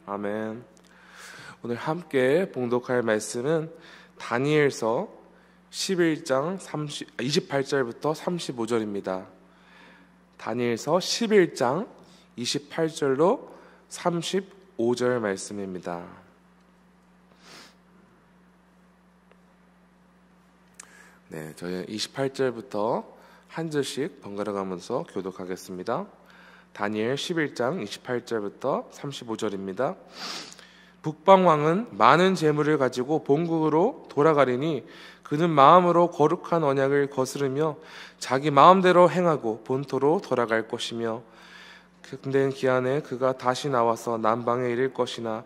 아멘. 오늘 함께 봉독할 말씀은 다니엘서 11장 28절부터 35절입니다. 다니엘서 11장 28절로 35절 말씀입니다. 네, 저희 28절부터 한 절씩 번갈아 가면서 교독하겠습니다. 다니엘 11장 28절부터 35절입니다. 북방왕은 많은 재물을 가지고 본국으로 돌아가리니 그는 마음으로 거룩한 언약을 거스르며 자기 마음대로 행하고 본토로 돌아갈 것이며 근된 기한에 그가 다시 나와서 남방에 이를 것이나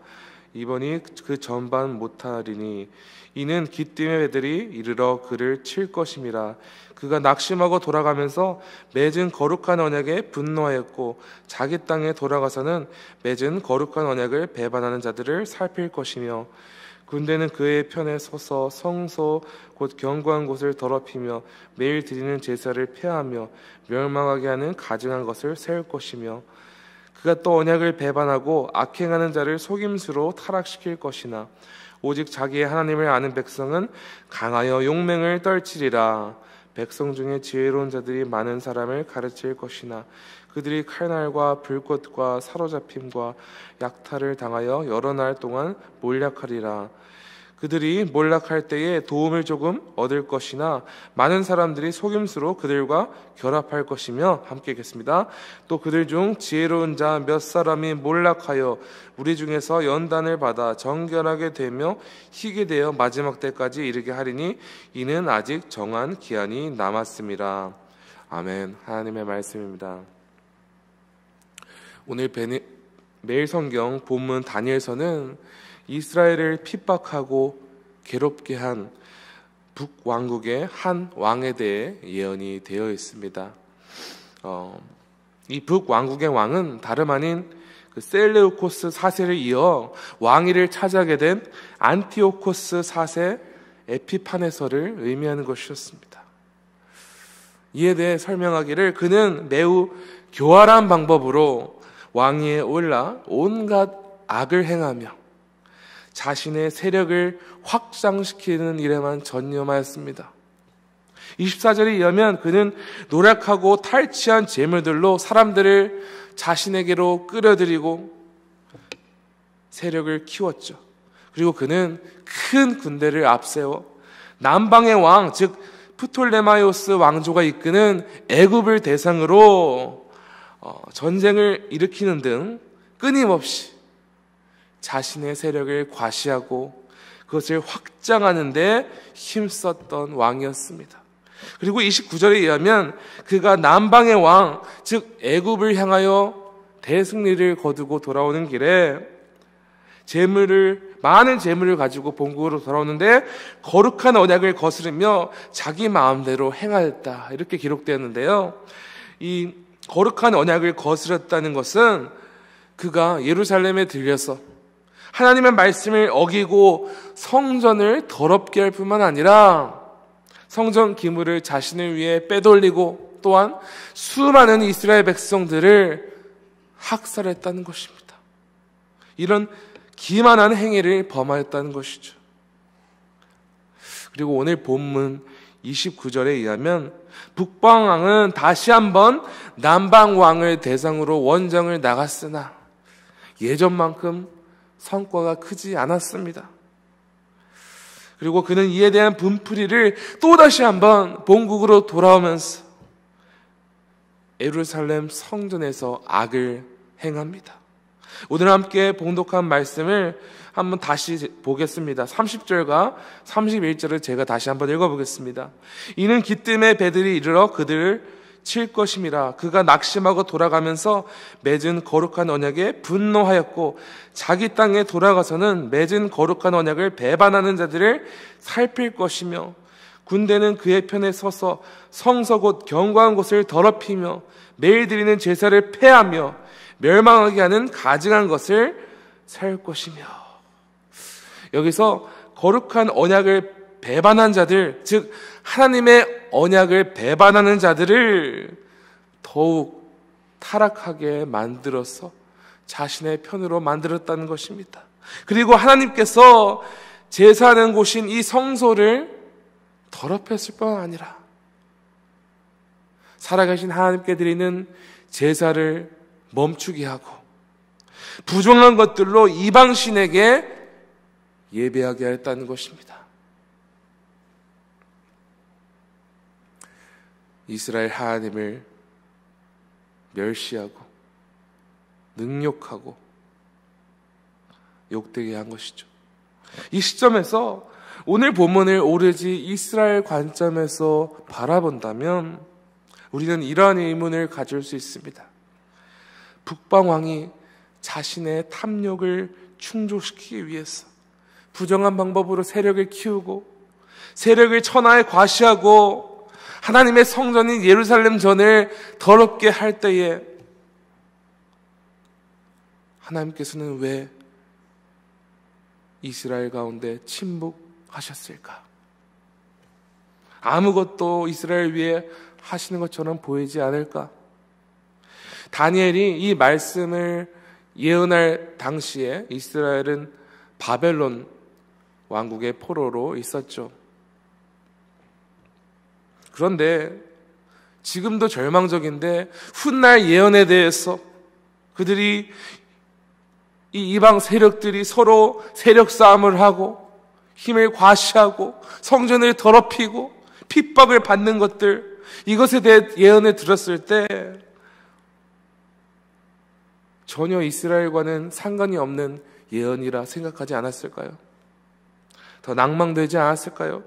이번이 그 전반 못하리니 이는 기띔의 배들이 이르러 그를 칠 것임이라. 그가 낙심하고 돌아가면서 맺은 거룩한 언약에 분노하였고 자기 땅에 돌아가서는 맺은 거룩한 언약을 배반하는 자들을 살필 것이며 군대는 그의 편에 서서 성소 곧 견고한 곳을 더럽히며 매일 드리는 제사를 폐하며 멸망하게 하는 가증한 것을 세울 것이며 그가 또 언약을 배반하고 악행하는 자를 속임수로 타락시킬 것이나 오직 자기의 하나님을 아는 백성은 강하여 용맹을 떨치리라. 백성 중에 지혜로운 자들이 많은 사람을 가르칠 것이나 그들이 칼날과 불꽃과 사로잡힘과 약탈을 당하여 여러 날 동안 몰락하리라. 그들이 몰락할 때에 도움을 조금 얻을 것이나 많은 사람들이 속임수로 그들과 결합할 것이며 함께 읽겠습니다. 또 그들 중 지혜로운 자 몇 사람이 몰락하여 우리 중에서 연단을 받아 정결하게 되며 희게 되어 마지막 때까지 이르게 하리니 이는 아직 정한 기한이 남았습니다. 아멘. 하나님의 말씀입니다. 오늘 매일 성경 본문 다니엘서는 이스라엘을 핍박하고 괴롭게 한 북왕국의 한 왕에 대해 예언이 되어 있습니다. 이 북왕국의 왕은 다름 아닌 그 셀레우코스 4세를 이어 왕위를 차지하게 된 안티오코스 4세 에피파네서를 의미하는 것이었습니다. 이에 대해 설명하기를 그는 매우 교활한 방법으로 왕위에 올라 온갖 악을 행하며 자신의 세력을 확장시키는 일에만 전념하였습니다. 24절에 의하면 그는 노력하고 탈취한 재물들로 사람들을 자신에게로 끌어들이고 세력을 키웠죠. 그리고 그는 큰 군대를 앞세워 남방의 왕, 즉 프톨레마이오스 왕조가 이끄는 애굽을 대상으로 전쟁을 일으키는 등 끊임없이 자신의 세력을 과시하고 그것을 확장하는 데 힘썼던 왕이었습니다. 그리고 29절에 의하면 그가 남방의 왕, 즉 애굽을 향하여 대승리를 거두고 돌아오는 길에 많은 재물을 가지고 본국으로 돌아오는데 거룩한 언약을 거스르며 자기 마음대로 행하였다. 이렇게 기록되었는데요. 이 거룩한 언약을 거스렸다는 것은 그가 예루살렘에 들려서 하나님의 말씀을 어기고 성전을 더럽게 할 뿐만 아니라 성전 기물을 자신을 위해 빼돌리고 또한 수많은 이스라엘 백성들을 학살했다는 것입니다. 이런 기만한 행위를 범하였다는 것이죠. 그리고 오늘 본문 29절에 의하면 북방왕은 다시 한번 남방왕을 대상으로 원정을 나갔으나 예전만큼 성과가 크지 않았습니다. 그리고 그는 이에 대한 분풀이를 또다시 한번 본국으로 돌아오면서 예루살렘 성전에서 악을 행합니다. 오늘 함께 봉독한 말씀을 한번 다시 보겠습니다. 30절과 31절을 제가 다시 한번 읽어보겠습니다. 이는 기띔의 배들이 이르러 그들을 칠 것임이라. 그가 낙심하고 돌아가면서 맺은 거룩한 언약에 분노하였고 자기 땅에 돌아가서는 맺은 거룩한 언약을 배반하는 자들을 살필 것이며 군대는 그의 편에 서서 성서 곧 견고한 곳을 더럽히며 매일 드리는 제사를 폐하며 멸망하게 하는 가증한 것을 세울 것이며. 여기서 거룩한 언약을 배반한 자들, 즉 하나님의 언약을 배반하는 자들을 더욱 타락하게 만들어서 자신의 편으로 만들었다는 것입니다. 그리고 하나님께서 제사하는 곳인 이 성소를 더럽혔을 뿐 아니라 살아계신 하나님께 드리는 제사를 멈추게 하고 부정한 것들로 이방신에게 예배하게 하였다는 것입니다. 이스라엘 하나님을 멸시하고 능욕하고 욕되게 한 것이죠. 이 시점에서 오늘 본문을 오로지 이스라엘 관점에서 바라본다면 우리는 이러한 의문을 가질 수 있습니다. 북방왕이 자신의 탐욕을 충족시키기 위해서 부정한 방법으로 세력을 키우고 세력을 천하에 과시하고 하나님의 성전인 예루살렘 전을 더럽게 할 때에 하나님께서는 왜 이스라엘 가운데 침묵하셨을까? 아무것도 이스라엘 위에 하시는 것처럼 보이지 않을까? 다니엘이 이 말씀을 예언할 당시에 이스라엘은 바벨론 왕국의 포로로 있었죠. 그런데 지금도 절망적인데 훗날 예언에 대해서 그들이 이 이방 세력들이 서로 세력 싸움을 하고 힘을 과시하고 성전을 더럽히고 핍박을 받는 것들, 이것에 대해 예언을 들었을 때 전혀 이스라엘과는 상관이 없는 예언이라 생각하지 않았을까요? 더 낭망되지 않았을까요?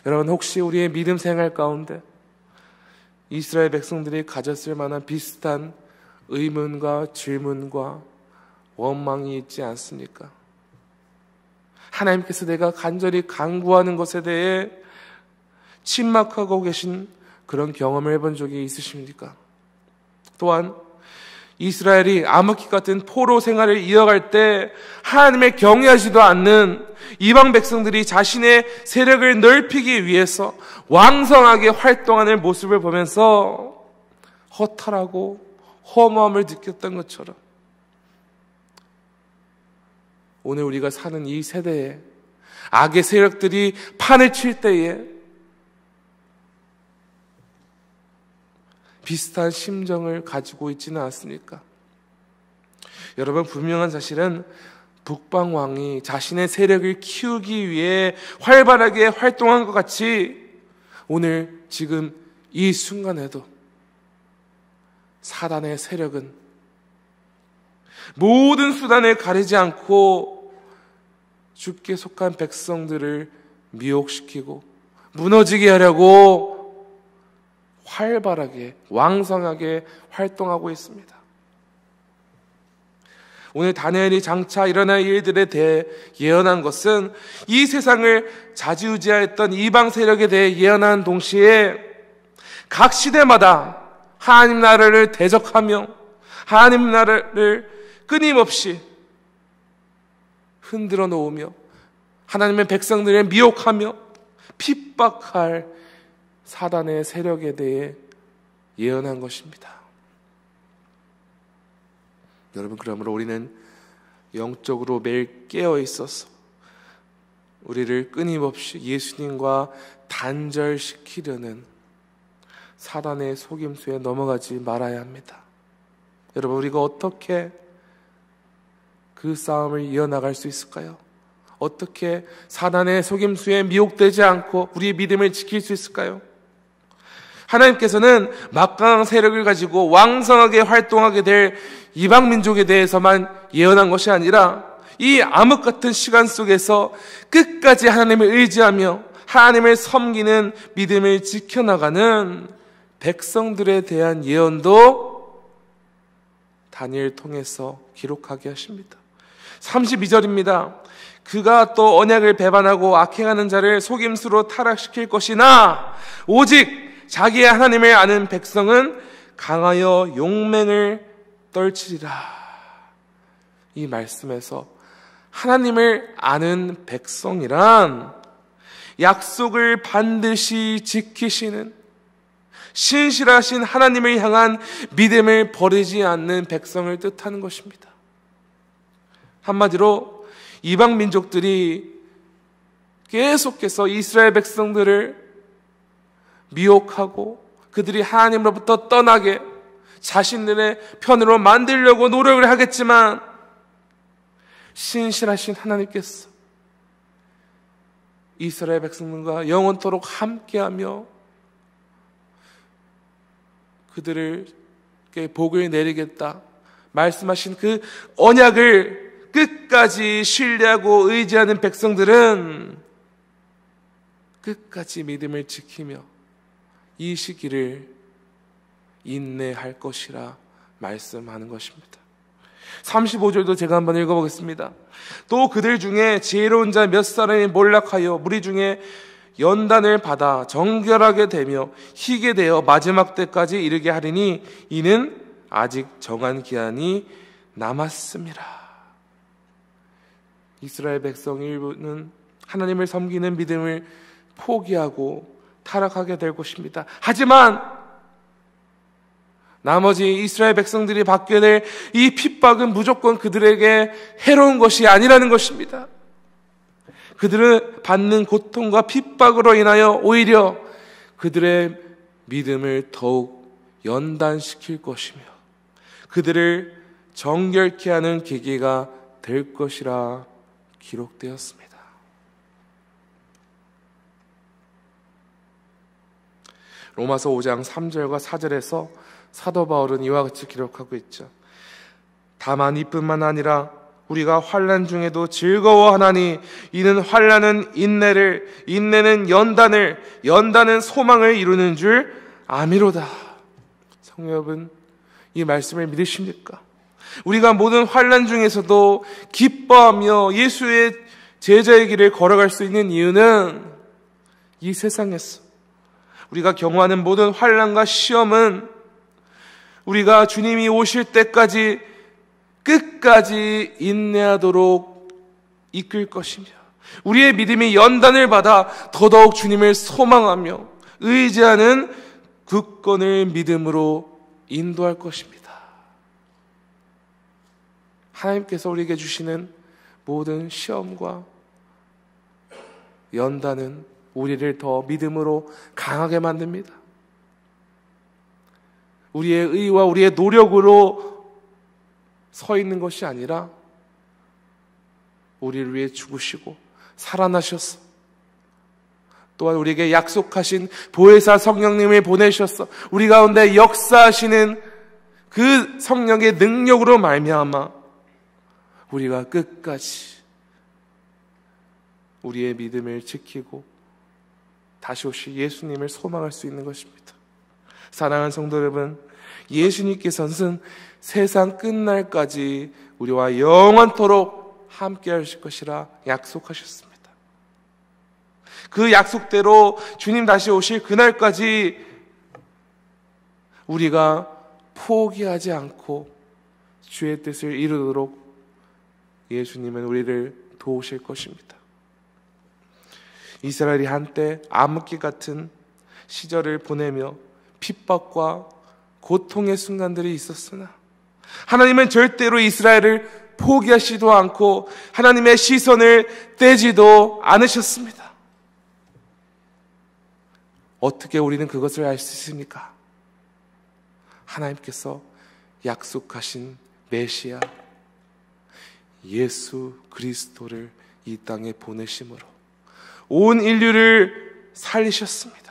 여러분, 혹시 우리의 믿음 생활 가운데 이스라엘 백성들이 가졌을 만한 비슷한 의문과 질문과 원망이 있지 않습니까? 하나님께서 내가 간절히 간구하는 것에 대해 침묵하고 계신 그런 경험을 해본 적이 있으십니까? 또한 이스라엘이 암흑기 같은 포로 생활을 이어갈 때 하나님을 경외하지도 않는 이방 백성들이 자신의 세력을 넓히기 위해서 왕성하게 활동하는 모습을 보면서 허탈하고 허무함을 느꼈던 것처럼 오늘 우리가 사는 이 세대에 악의 세력들이 판을 칠 때에 비슷한 심정을 가지고 있지는 않습니까? 여러분, 분명한 사실은 북방왕이 자신의 세력을 키우기 위해 활발하게 활동한 것 같이 오늘 지금 이 순간에도 사단의 세력은 모든 수단을 가리지 않고 주께 속한 백성들을 미혹시키고 무너지게 하려고 활발하게 왕성하게 활동하고 있습니다. 오늘 다니엘이 장차 일어날 일들에 대해 예언한 것은 이 세상을 좌지우지하였던 이방 세력에 대해 예언한 동시에 각 시대마다 하나님 나라를 대적하며 하나님 나라를 끊임없이 흔들어 놓으며 하나님의 백성들을 미혹하며 핍박할 사단의 세력에 대해 예언한 것입니다. 여러분, 그러므로 우리는 영적으로 매일 깨어 있어서 우리를 끊임없이 예수님과 단절시키려는 사단의 속임수에 넘어가지 말아야 합니다. 여러분, 우리가 어떻게 그 싸움을 이어나갈 수 있을까요? 어떻게 사단의 속임수에 미혹되지 않고 우리의 믿음을 지킬 수 있을까요? 하나님께서는 막강한 세력을 가지고 왕성하게 활동하게 될 이방 민족에 대해서만 예언한 것이 아니라 이 암흑 같은 시간 속에서 끝까지 하나님을 의지하며 하나님을 섬기는 믿음을 지켜나가는 백성들에 대한 예언도 다니엘 통해서 기록하게 하십니다. 32절입니다. 그가 또 언약을 배반하고 악행하는 자를 속임수로 타락시킬 것이나 오직 자기의 하나님을 아는 백성은 강하여 용맹을 떨치리라. 이 말씀에서 하나님을 아는 백성이란 약속을 반드시 지키시는 신실하신 하나님을 향한 믿음을 버리지 않는 백성을 뜻하는 것입니다. 한마디로 이방 민족들이 계속해서 이스라엘 백성들을 미혹하고 그들이 하나님으로부터 떠나게 자신들의 편으로 만들려고 노력을 하겠지만, 신실하신 하나님께서 이스라엘 백성들과 영원토록 함께하며 그들에게 복을 내리겠다 말씀하신 그 언약을 끝까지 신뢰하고 의지하는 백성들은 끝까지 믿음을 지키며 이 시기를 인내할 것이라 말씀하는 것입니다. 35절도 제가 한번 읽어보겠습니다. 또 그들 중에 지혜로운 자 몇 사람이 몰락하여 무리 중에 연단을 받아 정결하게 되며 희게 되어 마지막 때까지 이르게 하리니 이는 아직 정한 기한이 남았음이라. 이스라엘 백성 일부는 하나님을 섬기는 믿음을 포기하고 타락하게 될 것입니다. 하지만 나머지 이스라엘 백성들이 받게 될 이 핍박은 무조건 그들에게 해로운 것이 아니라는 것입니다. 그들은 받는 고통과 핍박으로 인하여 오히려 그들의 믿음을 더욱 연단시킬 것이며 그들을 정결케 하는 계기가 될 것이라 기록되었습니다. 로마서 5장 3절과 4절에서 사도 바울은 이와 같이 기록하고 있죠. 다만 이뿐만 아니라 우리가 환난 중에도 즐거워하나니 이는 환난은 인내를, 인내는 연단을, 연단은 소망을 이루는 줄 아미로다. 성도 여러분, 이 말씀을 믿으십니까? 우리가 모든 환난 중에서도 기뻐하며 예수의 제자의 길을 걸어갈 수 있는 이유는 이 세상에서 우리가 경험하는 모든 환난과 시험은 우리가 주님이 오실 때까지 끝까지 인내하도록 이끌 것이며 우리의 믿음이 연단을 받아 더더욱 주님을 소망하며 의지하는 굳건을 믿음으로 인도할 것입니다. 하나님께서 우리에게 주시는 모든 시험과 연단은 우리를 더 믿음으로 강하게 만듭니다. 우리의 의와 우리의 노력으로 서 있는 것이 아니라 우리를 위해 죽으시고 살아나셨어. 또한 우리에게 약속하신 보혜사 성령님을 보내셔서 우리 가운데 역사하시는 그 성령의 능력으로 말미암아 우리가 끝까지 우리의 믿음을 지키고 다시 오실 예수님을 소망할 수 있는 것입니다. 사랑하는 성도 여러분, 예수님께서는 세상 끝날까지 우리와 영원토록 함께 하실 것이라 약속하셨습니다. 그 약속대로 주님 다시 오실 그날까지 우리가 포기하지 않고 주의 뜻을 이루도록 예수님은 우리를 도우실 것입니다. 이스라엘이 한때 암흑기 같은 시절을 보내며 핍박과 고통의 순간들이 있었으나 하나님은 절대로 이스라엘을 포기하시도 않고 하나님의 시선을 떼지도 않으셨습니다. 어떻게 우리는 그것을 알 수 있습니까? 하나님께서 약속하신 메시아 예수 그리스도를 이 땅에 보내심으로 온 인류를 살리셨습니다.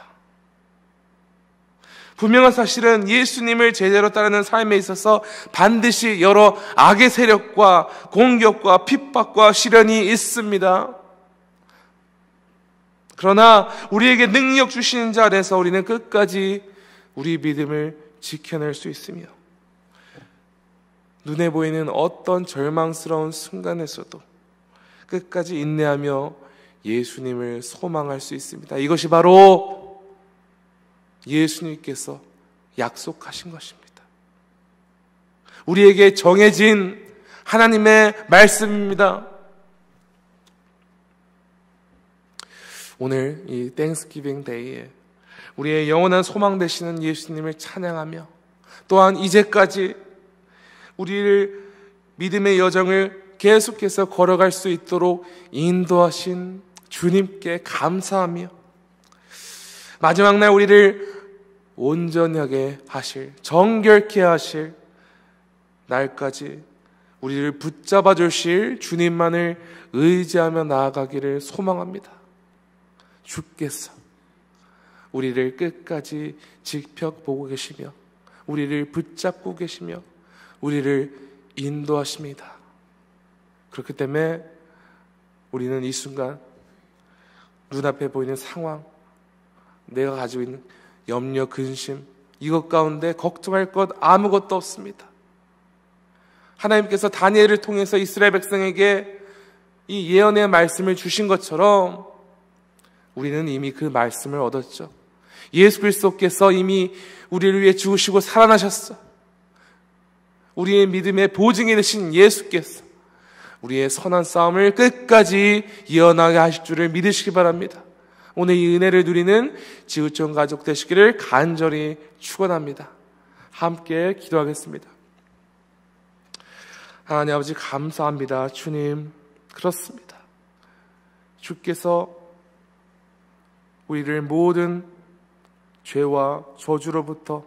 분명한 사실은 예수님을 제대로 따르는 삶에 있어서 반드시 여러 악의 세력과 공격과 핍박과 시련이 있습니다. 그러나 우리에게 능력 주시는 자 안에서 우리는 끝까지 우리 믿음을 지켜낼 수 있으며 눈에 보이는 어떤 절망스러운 순간에서도 끝까지 인내하며 예수님을 소망할 수 있습니다. 이것이 바로 예수님께서 약속하신 것입니다. 우리에게 정해진 하나님의 말씀입니다. 오늘 이 땡스기빙 데이에 우리의 영원한 소망 되시는 예수님을 찬양하며 또한 이제까지 우리를 믿음의 여정을 계속해서 걸어갈 수 있도록 인도하신 주님께 감사하며 마지막 날 우리를 온전하게 하실, 정결케 하실 날까지 우리를 붙잡아 주실 주님만을 의지하며 나아가기를 소망합니다. 주께서 우리를 끝까지 지켜보고 계시며 우리를 붙잡고 계시며 우리를 인도하십니다. 그렇기 때문에 우리는 이 순간 눈앞에 보이는 상황, 내가 가지고 있는 염려, 근심, 이것 가운데 걱정할 것 아무것도 없습니다. 하나님께서 다니엘을 통해서 이스라엘 백성에게 이 예언의 말씀을 주신 것처럼 우리는 이미 그 말씀을 얻었죠. 예수 그리스도께서 이미 우리를 위해 죽으시고 살아나셨어. 우리의 믿음의 보증이 되신 예수께서 우리의 선한 싸움을 끝까지 이어나게 하실 줄을 믿으시기 바랍니다. 오늘 이 은혜를 누리는 지구촌 가족 되시기를 간절히 축원합니다. 함께 기도하겠습니다. 하나님 아버지 감사합니다. 주님, 그렇습니다. 주께서 우리를 모든 죄와 저주로부터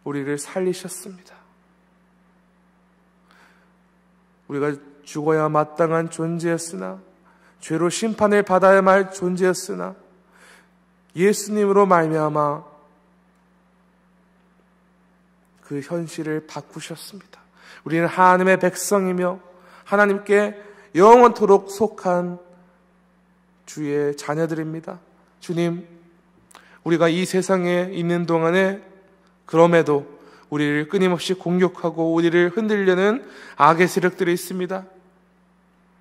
우리를 살리셨습니다. 우리가 죽어야 마땅한 존재였으나, 죄로 심판을 받아야만 할 존재였으나 예수님으로 말미암아 그 현실을 바꾸셨습니다. 우리는 하나님의 백성이며 하나님께 영원토록 속한 주의 자녀들입니다. 주님, 우리가 이 세상에 있는 동안에 그럼에도 우리를 끊임없이 공격하고 우리를 흔들려는 악의 세력들이 있습니다.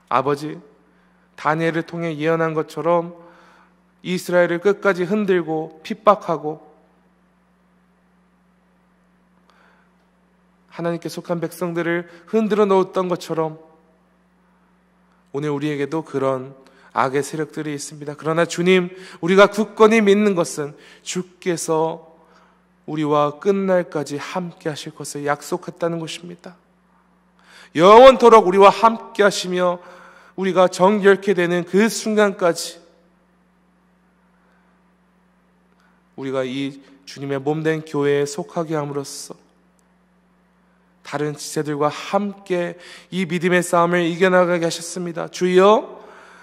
아버지, 다니엘을 통해 예언한 것처럼 이스라엘을 끝까지 흔들고 핍박하고 하나님께 속한 백성들을 흔들어 놓았던 것처럼 오늘 우리에게도 그런 악의 세력들이 있습니다. 그러나 주님, 우리가 굳건히 믿는 것은 주께서 우리와 끝날까지 함께 하실 것을 약속했다는 것입니다. 영원토록 우리와 함께 하시며 우리가 정결케 되는 그 순간까지 우리가 이 주님의 몸된 교회에 속하게 함으로써 다른 지체들과 함께 이 믿음의 싸움을 이겨나가게 하셨습니다. 주여,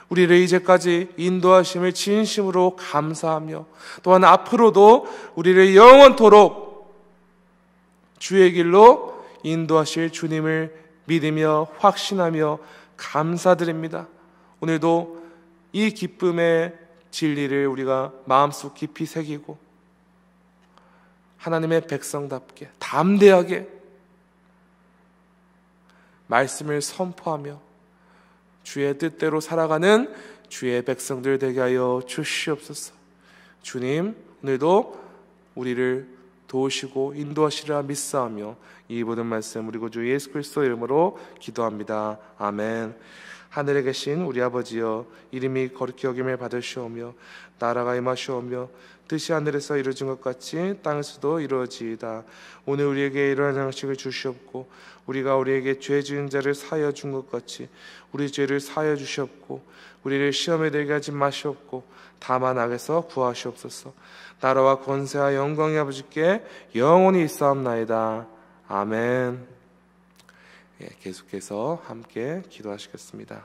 우리를 이제까지 인도하심을 진심으로 감사하며 또한 앞으로도 우리를 영원토록 주의 길로 인도하실 주님을 믿으며 확신하며 감사드립니다. 오늘도 이 기쁨의 진리를 우리가 마음속 깊이 새기고 하나님의 백성답게 담대하게 말씀을 선포하며 주의 뜻대로 살아가는 주의 백성들 되게 하여 주시옵소서. 주님, 오늘도 우리를 도우시고 인도하시리라 믿사오며 이 모든 말씀 우리 구주 예수 그리스도의 이름으로 기도합니다. 아멘. 하늘에 계신 우리 아버지여, 이름이 거룩히 여김을 받으시오며 나라가 임하시오며 뜻이 하늘에서 이루어진 것 같이 땅에서도 이루어지이다. 오늘 우리에게 일용할 양식을 주시옵고 우리가 우리에게 죄 지은 자를 사하여 준 것 같이 우리 죄를 사하여 주시옵고 우리를 시험에 들게 하지 마시옵고 다만 악에서 구하시옵소서. 나라와 권세와 영광이 아버지께 영원히 있사옵나이다. 아멘. 계속해서 함께 기도하시겠습니다.